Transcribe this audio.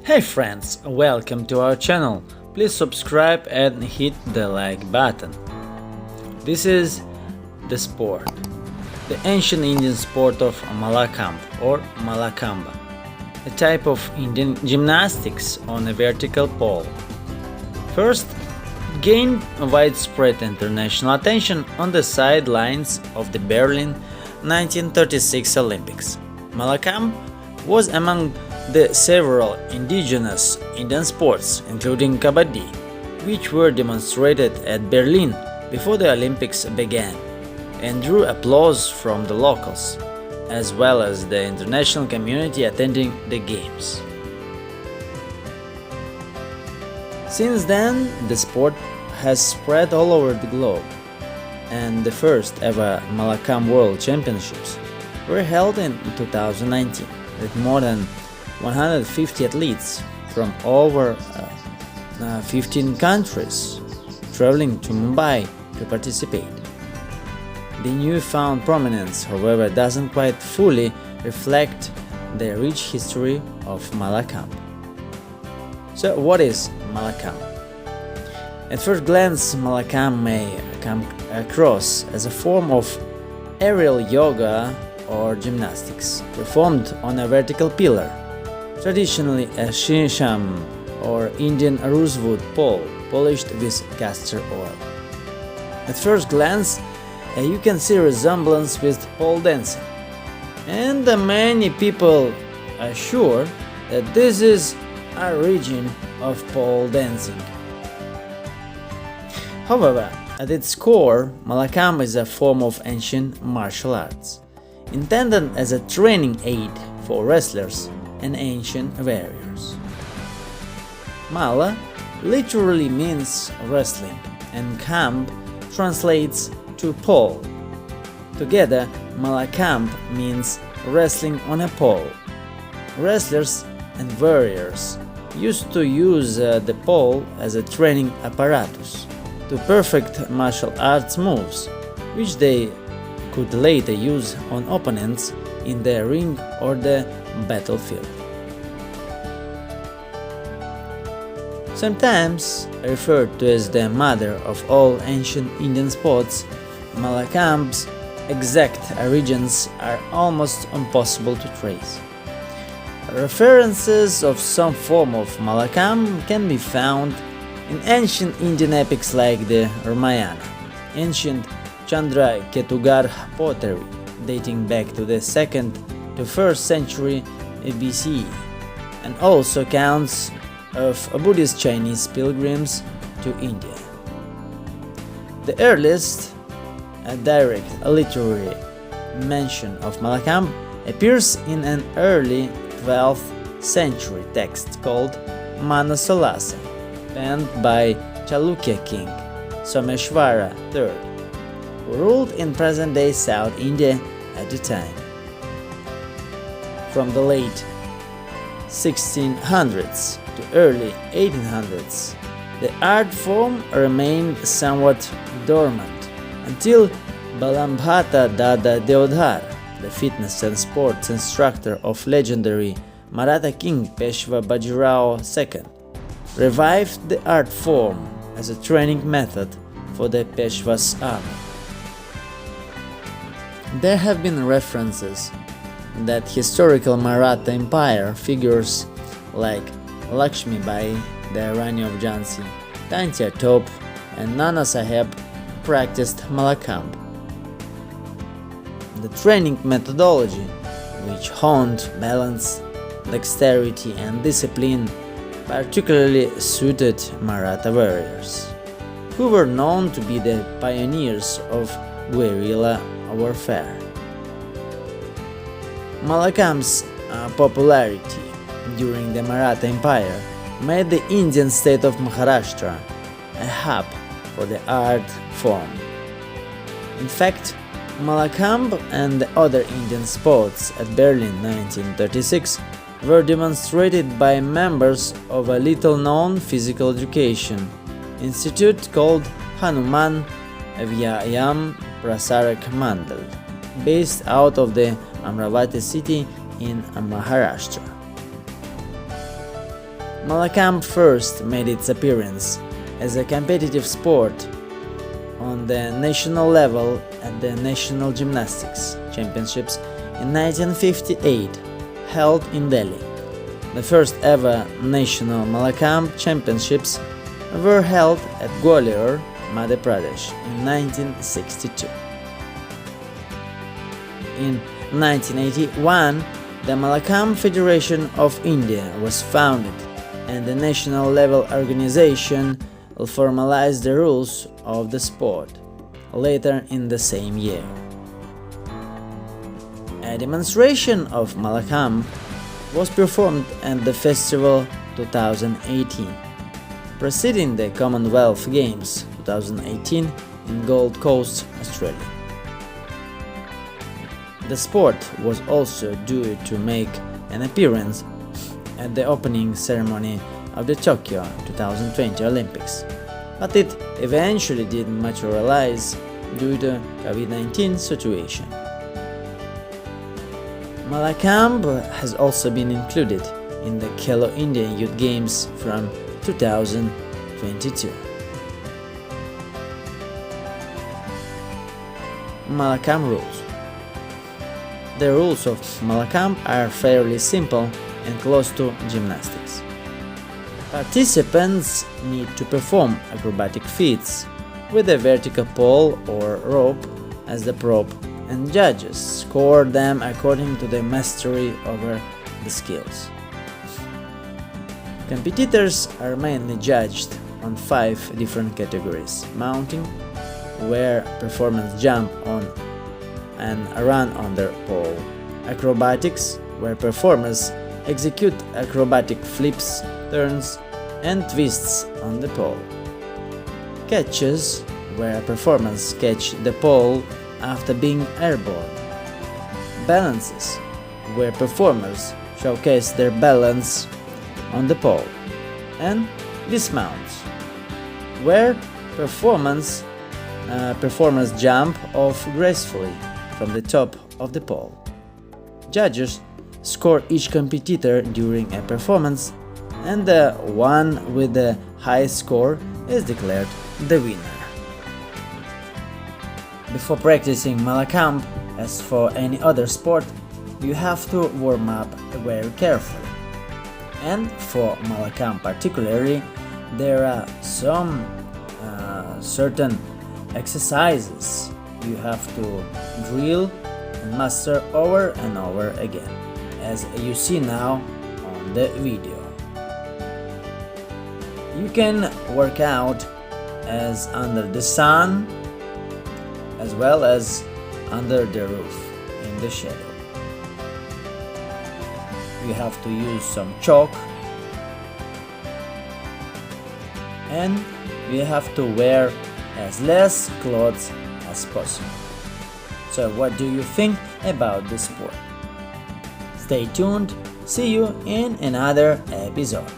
Hey friends, welcome to our channel. Please subscribe and hit the like button. This is the sport, the ancient Indian sport of Malakhamb or Malakhamb, a type of Indian gymnastics on a vertical pole. First, it gained widespread international attention on the sidelines of the Berlin 1936 Olympics. Malakhamb was among the several indigenous Indian sports, including Kabaddi, which were demonstrated at Berlin before the Olympics began, and drew applause from the locals, as well as the international community attending the games. Since then, the sport has spread all over the globe, and the first ever Malakhamb World Championships were held in 2019 with more than 150 athletes from over 15 countries traveling to Mumbai to participate. The newfound prominence, however, doesn't quite fully reflect the rich history of Malakhamb. So, what is Malakhamb? At first glance, Malakhamb may come across as a form of aerial yoga or gymnastics performed on a vertical pillar, traditionally a shisham or Indian rosewood pole polished with castor oil. At first glance, you can see resemblance with pole dancing, and many people are sure that this is a origin of pole dancing. However, at its core, Malakhamb is a form of ancient martial arts, intended as a training aid for wrestlers and ancient warriors. Mala literally means wrestling, and Khamb translates to pole. Together, Malakhamb means wrestling on a pole. Wrestlers and warriors used to use the pole as a training apparatus to perfect martial arts moves, which they could later use on opponents in the ring or the battlefield. Sometimes referred to as the mother of all ancient Indian sports, Malakhamb's exact origins are almost impossible to trace. References of some form of Malakhamb can be found in ancient Indian epics like the Ramayana, ancient Chandra Ketugarh pottery dating back to the 2nd to 1st century BCE, and also accounts of Buddhist Chinese pilgrims to India. The earliest direct literary mention of Malakhamb appears in an early 12th century text called Manasolasa, penned by Chalukya king Someshwara III, who ruled in present-day South India at the time. From the late 1600s to early 1800s, the art form remained somewhat dormant until Balambhata Dada Deodhar, the fitness and sports instructor of legendary Maratha king Peshwa Bajirao II, revived the art form as a training method for the Peshwa's army. There have been references that historical Maratha Empire figures like Lakshmi Bai, the Rani of Jhansi, Tantia Top, and Nana Saheb practiced Malakhamb. The training methodology, which honed balance, dexterity, and discipline, particularly suited Maratha warriors, who were known to be the pioneers of guerrilla warfare. Malakhamb's popularity during the Maratha Empire made the Indian state of Maharashtra a hub for the art form. In fact, Malakhamb and the other Indian sports at Berlin 1936 were demonstrated by members of a little-known physical education institute called Hanuman Vyayam Prasarak Mandal, based out of the Amravati city in Maharashtra. Malakhamb first made its appearance as a competitive sport on the national level at the National Gymnastics Championships in 1958, held in Delhi. The first ever national Malakhamb Championships were held at Gwalior, Madhya Pradesh in 1962. In 1981, the Malakhamb Federation of India was founded, and the national level organization will formalize the rules of the sport later in the same year. A demonstration of Malakhamb was performed at the festival 2018, preceding the Commonwealth Games 2018 in Gold Coast, Australia. The sport was also due to make an appearance at the opening ceremony of the Tokyo 2020 Olympics, but it eventually didn't materialize due to COVID-19 situation. Malakhamb has also been included in the Khelo India Youth Games from 2022. Malakhamb rules. The rules of Malakhamb are fairly simple and close to gymnastics. Participants need to perform acrobatic feats with a vertical pole or rope as the prop, and judges score them according to their mastery over the skills. Competitors are mainly judged on 5 different categories: mounting, where performers jump on and run on their pole; acrobatics, where performers execute acrobatic flips, turns, and twists on the pole; catches, where performers catch the pole after being airborne; balances, where performers showcase their balance on the pole; and dismounts, where performers jump off gracefully from the top of the pole. Judges score each competitor during a performance, and the one with the highest score is declared the winner. Before practicing Malakhamb, as for any other sport, you have to warm up very carefully. And for Malakhamb particularly, there are some certain exercises you have to drill and master over and over again, as you see now on the video. You can work out as under the sun as well as under the roof in the shadow. You have to use some chalk, and you have to wear as less clothes as possible. So what do you think about this sport? Stay tuned, see you in another episode.